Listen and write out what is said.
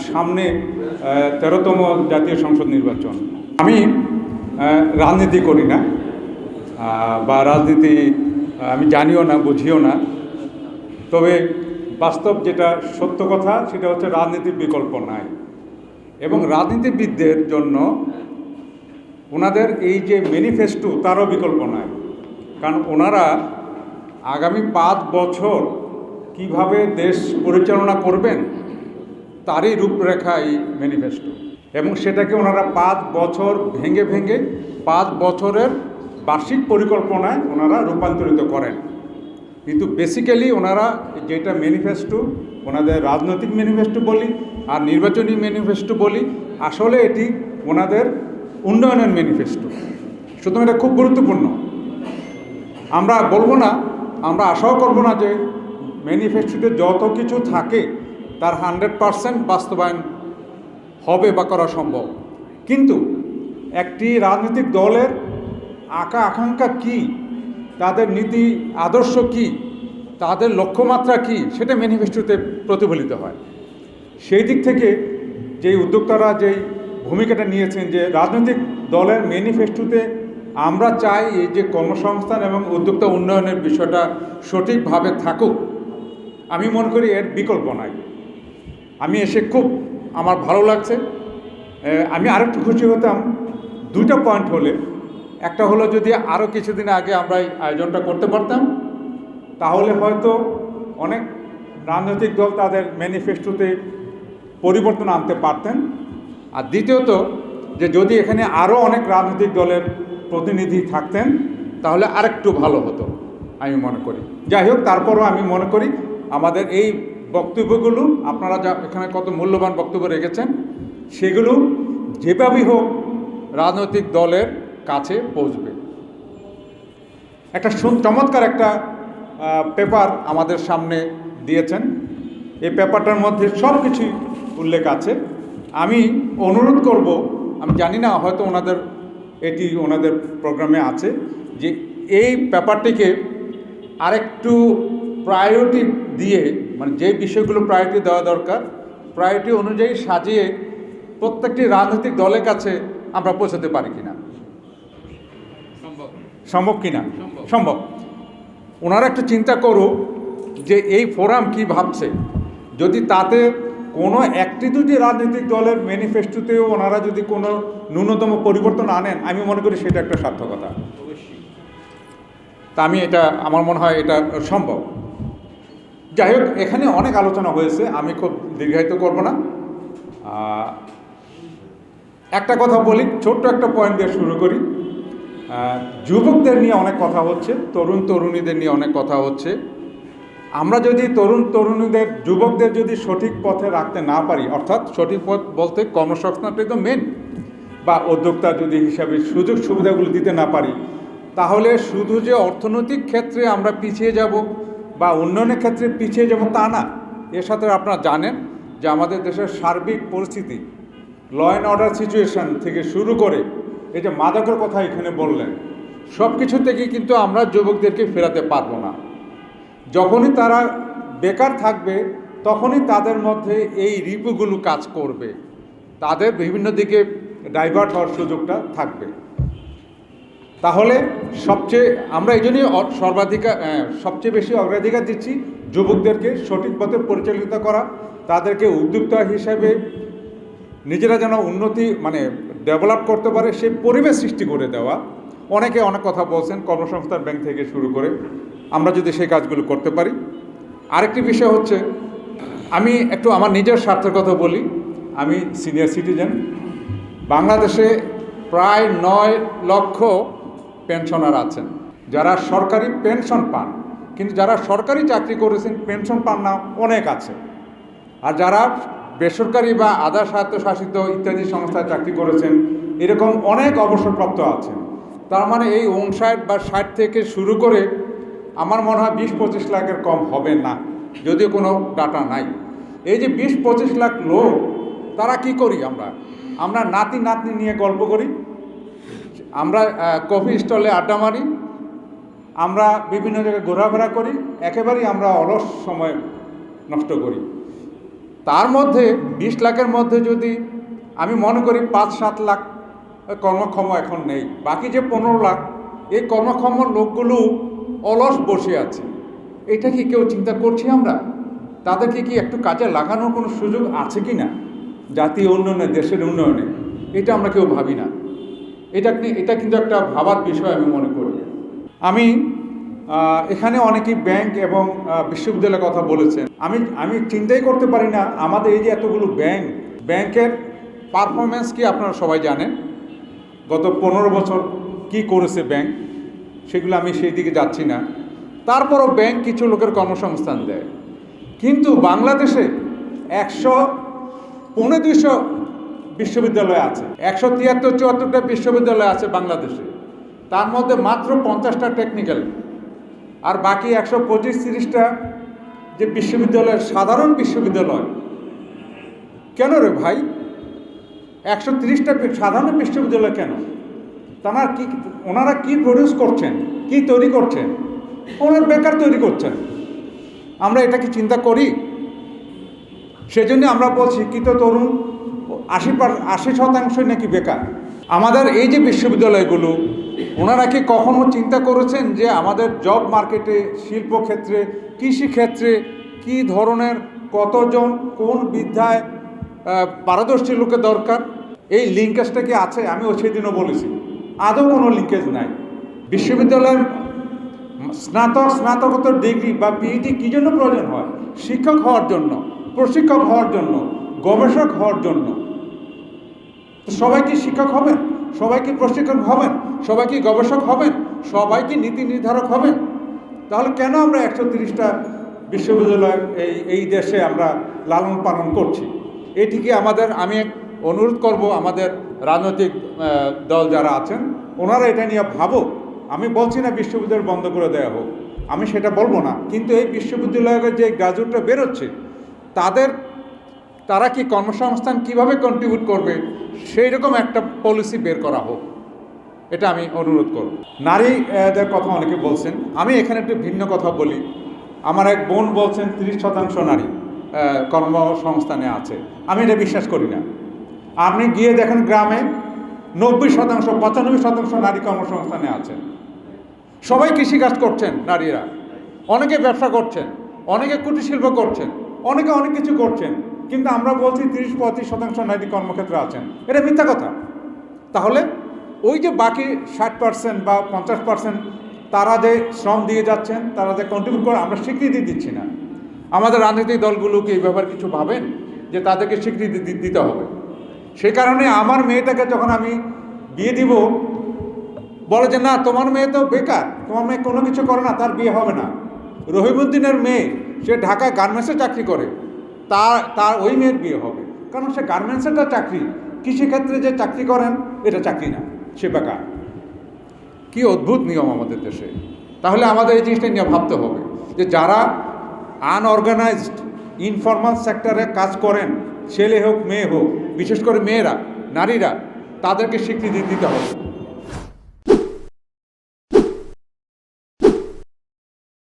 সামনে 13তম জাতীয় সংসদ নির্বাচন। আমি রাজনীতি করি না বা রাজনীতি আমি জানিও না, বুঝিও না। তবে বাস্তব যেটা সত্য কথা সেটা হচ্ছে রাজনীতির বিকল্প নাই, এবং রাজনীতিবিদদের জন্য ওনাদের এই যে ম্যানিফেস্টো তারও বিকল্প নাই। কারণ ওনারা আগামী 5 বছর কিভাবে দেশ পরিচালনা করবেন তারই রূপরেখা এই ম্যানিফেস্টো, এবং সেটাকে ওনারা 5 বছর ভেঙে ভেঙে 5 বছরের বার্ষিক পরিকল্পনায় ওনারা রূপান্তরিত করেন। কিন্তু বেসিক্যালি ওনারা যেটা ম্যানিফেস্টো, ওনাদের রাজনৈতিক ম্যানিফেস্টো বলি আর নির্বাচনী ম্যানিফেস্টো বলি, আসলে এটি ওনাদের উন্নয়নের ম্যানিফেস্টো। সুতরাং এটা খুব গুরুত্বপূর্ণ। আমরা বলবো না, আমরা আশাও করব না যে ম্যানিফেস্টোতে যত কিছু থাকে তার 100% বাস্তবায়ন হবে বা করা সম্ভব। কিন্তু একটি রাজনৈতিক দলের আকাঙ্ক্ষা কী, তাদের নীতি আদর্শ কী, তাদের লক্ষ্যমাত্রা কী, সেটা ম্যানিফেস্টোতে প্রতিফলিত হয়। সেই দিক থেকে যেই উদ্যোক্তারা যেই ভূমিকাটা নিয়েছেন যে রাজনৈতিক দলের ম্যানিফেস্টোতে আমরা চাই এই যে কর্মসংস্থান এবং উদ্যোক্তা উন্নয়নের বিষয়টা সঠিকভাবে থাকুক, আমি মনে করি এর বিকল্প নাই। আমি এসে খুব আমার ভালো লাগছে। আমি আরেকটু খুশি হতাম 2টা পয়েন্ট হলে। একটা হলো যদি আরও কিছুদিন আগে আমরা এই আয়োজনটা করতে পারতাম, তাহলে হয়তো অনেক রাজনৈতিক দল তাদের ম্যানিফেস্টোতে পরিবর্তন আনতে পারতেন। আর দ্বিতীয়ত যে যদি এখানে আরও অনেক রাজনৈতিক দলের প্রতিনিধি থাকতেন তাহলে আরেকটু ভালো হতো আমি মনে করি। যাই হোক, তারপরও আমি মনে করি আমাদের এই বক্তব্যগুলো, আপনারা যা এখানে কত মূল্যবান বক্তব্য রেখেছেন, সেগুলো যেভাবেই হোক রাজনৈতিক দলের কাছে পৌঁছবে। একটা চমৎকার একটা পেপার আমাদের সামনে দিয়েছেন। এই পেপারটার মধ্যে সব কিছুই উল্লেখ আছে। আমি অনুরোধ করব, আমি জানি না হয়তো ওনাদের প্রোগ্রামে আছে, যে এই পেপারটিকে আরেকটু প্রায়োরিটি দিয়ে, মানে যে বিষয়গুলো প্রায়োরিটি দেওয়া দরকার, প্রায়োরিটি অনুযায়ী সাজিয়ে প্রত্যেকটি রাজনৈতিক দলের কাছে আমরা পৌঁছাতে পারি কিনা, সম্ভব কিনা? সম্ভব। ওনারা একটু চিন্তা করুক যে এই ফোরাম কি ভাবছে। যদি তাতে কোনো একটি দুটি রাজনৈতিক দলের ম্যানিফেস্টোতেও ওনারা যদি কোনো ন্যূনতম পরিবর্তন আনেন, আমি মনে করি সেটা একটা সার্থকতা। তা আমার মনে হয় এটা সম্ভব। যাই হোক, এখানে অনেক আলোচনা হয়েছে, আমি খুব দীর্ঘায়িত করব না। একটা কথা বলি, ছোট্ট একটা পয়েন্ট দিয়ে শুরু করি। যুবকদের নিয়ে অনেক কথা হচ্ছে, তরুণ তরুণীদের নিয়ে অনেক কথা হচ্ছে। আমরা যদি তরুণ তরুণীদের, যুবকদের যদি সঠিক পথে রাখতে না পারি, অর্থাৎ সঠিক পথ বলতে কর্মসংস্থানটাই তো মেন, বা উদ্যোক্তা যদি হিসাবে সুযোগ সুবিধাগুলো দিতে না পারি, তাহলে শুধু যে অর্থনৈতিক ক্ষেত্রে আমরা পিছিয়ে যাব বা উন্নয়নের ক্ষেত্রে পিছিয়ে যাব তা না। এর সাথে আপনারা জানেন যে আমাদের দেশের সার্বিক পরিস্থিতি, ল অ্যান্ড অর্ডার সিচুয়েশান থেকে শুরু করে এই যে মাদকের কথা এখানে বললেন, সব কিছু থেকে কিন্তু আমরা যুবকদেরকে ফেরাতে পারবো না। যখনই তারা বেকার থাকবে তখনই তাদের মধ্যে এই রিপুগুলো কাজ করবে, তাদের বিভিন্ন দিকে ডাইভার্ট হওয়ার সুযোগটা থাকবে। তাহলে আমরা এই জন্যই সবচেয়ে বেশি অগ্রাধিকার দিচ্ছি যুবকদেরকে সঠিক পথে পরিচালিত করা, তাদেরকে উদ্যোক্তা হিসেবে নিজেরা যেন উন্নতি ডেভেলপ করতে পারে সেই পরিবেশ সৃষ্টি করে দেওয়া। অনেকে অনেক কথা বলছেন, কর্মসংস্থান ব্যাংক থেকে শুরু করে, আমরা যদি সেই কাজগুলো করতে পারি। আরেকটি বিষয় হচ্ছে, আমি একটু আমার নিজের স্বার্থের কথা বলি। আমি সিনিয়র সিটিজেন। বাংলাদেশে প্রায় 9 লক্ষ পেনশনার আছেন যারা সরকারি পেনশন পান, কিন্তু যারা সরকারি চাকরি করেছেন পেনশন পান না অনেক আছে। আর যারা বেসরকারি বা আধা স্বায়ত্তশাসিত ইত্যাদি সংস্থায় চাকরি করেছেন, এরকম অনেক অবসরপ্রাপ্ত আছেন। তার মানে এই 59 বা 60 থেকে শুরু করে আমার মনে হয় 20-25 লাখের কম হবে না, যদিও কোনো ডাটা নাই। এই যে 20-25 লাখ লোক, তারা কি করি? আমরা নাতি নাতনি নিয়ে গল্প করি, আমরা কফি স্টলে আড্ডা মারি, আমরা বিভিন্ন জায়গায় ঘোরাফেরা করি, একেবারেই আমরা অলস সময় নষ্ট করি। তার মধ্যে 20 লাখের মধ্যে যদি আমি মনে করি 5-7 লাখ কর্মক্ষম এখন নেই, বাকি যে 15 লাখ এই কর্মক্ষম লোকগুলো অলস বসে আছে। এটা কি কেউ চিন্তা করছি আমরা? তাদেরকে কি একটু কাজে লাগানোর কোনো সুযোগ আছে কি না জাতীয় উন্নয়নে, দেশের উন্নয়নে? এটা আমরা কেউ ভাবি না। এটা কিন্তু একটা ভাবার বিষয় আমি মনে করি। আমি এখানে অনেকেই ব্যাংক এবং বিশ্ববিদ্যালয়ের কথা বলেছেন। আমি চিন্তাই করতে পারি না আমাদের এই যে এতগুলো ব্যাংকের পারফরমেন্স কি আপনারা সবাই জানেন। গত 15 বছর কি করেছে ব্যাংক, সেগুলো আমি সেই দিকে যাচ্ছি না। তারপরও ব্যাংক কিছু লোকের কর্মসংস্থান দেয়, কিন্তু বাংলাদেশে 100-200 বিশ্ববিদ্যালয় আছে, 173-74টা বিশ্ববিদ্যালয় আছে বাংলাদেশে। তার মধ্যে মাত্র 50টা টেকনিক্যাল, আর বাকি 125-30টা যে বিশ্ববিদ্যালয় সাধারণ বিশ্ববিদ্যালয়। কেন রে ভাই 130টা সাধারণ বিশ্ববিদ্যালয় কেন? ওনারা কি প্রডিউস করছেন, কি তৈরি করছেন? ওনার বেকার তৈরি করছেন। আমরা এটা কি চিন্তা করি? সেজন্য আমরা বলছি শিক্ষিত তরুণ 80% নাকি বেকার। আমাদের এই যে বিশ্ববিদ্যালয়গুলো, ওনারা কি কখনো চিন্তা করেছেন যে আমাদের জব মার্কেটে, শিল্পক্ষেত্রে, কৃষিক্ষেত্রে কী ধরনের কতজন কোন বিদ্যায় পারদর্শী লোকের দরকার? এই লিঙ্কেজটা কি আছে? আমি সেদিনও বলেছি আদৌ কোনো লিঙ্কেজ নাই। বিশ্ববিদ্যালয়ের স্নাতকোত্তর ডিগ্রি বা পিএইচডি কী জন্য প্রয়োজন হয়? শিক্ষক হওয়ার জন্য, প্রশিক্ষক হওয়ার জন্য, গবেষক হওয়ার জন্য। সবাই কি শিক্ষক হবেন? সবাই কি প্রশিক্ষক হবেন? সবাই কি গবেষক হবেন? সবাই কি নীতি নির্ধারক হবেন? তাহলে কেন আমরা 130টা বিশ্ববিদ্যালয় এই দেশে আমরা লালন পালন করছি? এটিকে আমি অনুরোধ করব আমাদের রাজনৈতিক দল যারা আছেন, ওনারা এটা নিয়ে ভাবুক। আমি বলছি না বিশ্ববিদ্যালয় বন্ধ করে দেওয়া হোক, আমি সেটা বলবো না, কিন্তু এই বিশ্ববিদ্যালয়ের যে গ্রাজুয়েটরা বেরোচ্ছে তারা কি কর্মসংস্থান কিভাবে কন্ট্রিবিউট করবে সেই রকম একটা পলিসি বের করা হোক, এটা আমি অনুরোধ করব। নারীদের কথা অনেকে বলছেন, আমি এখানে একটু ভিন্ন কথা বলি। আমার এক বোন বলছেন 30% নারী কর্মসংস্থানে আছে। আমি এটা বিশ্বাস করি না। আপনি গিয়ে দেখেন গ্রামে 90%, 95% নারী কর্মসংস্থানে আছেন। সবাই কৃষিকাজ করছেন নারীরা, অনেকে ব্যবসা করছেন, অনেকে কুটির শিল্প করছেন, অনেকে অনেক কিছু করছেন, কিন্তু আমরা বলছি 30-35% নারী কর্মক্ষেত্রে আছেন। এটা মিথ্যা কথা। তাহলে ওই যে বাকি 60% বা 50% তারা যে শ্রম দিয়ে যাচ্ছেন, তারা যে কন্ট্রিবিউট করে, আমরা স্বীকৃতি দিচ্ছি না। আমাদের রাজনৈতিক দলগুলোকে এই ব্যাপারে কিছু ভাবেন যে তাদেরকে স্বীকৃতি দিতে হবে। সেই কারণে আমার মেয়েটাকে যখন আমি বিয়ে দিব, বলে যে না তোমার মেয়ে তো বেকার, তোমার মেয়ে কোনো কিছু করে না, তার বিয়ে হবে না। রহিমউদ্দিনের মেয়ে, সে ঢাকায় গার্মেন্টসে চাকরি করে, তার ওই মেয়ের বিয়ে হবে, কারণ সে গার্মেন্টসেরটা চাকরি, কৃষিক্ষেত্রে যে চাকরি করেন এটা চাকরি না, সে বেকার। কি অদ্ভুত নিয়ম আমাদের দেশে। তাহলে আমাদের এই জিনিসটা নিয়ে ভাবতে হবে যে যারা আনঅর্গানাইজড ইনফর্মাল সেক্টরে কাজ করেন, ছেলে হোক মেয়ে হোক, বিশেষ করে মেয়েরা, নারীরা, তাদেরকে স্বীকৃতি দিতে হবে।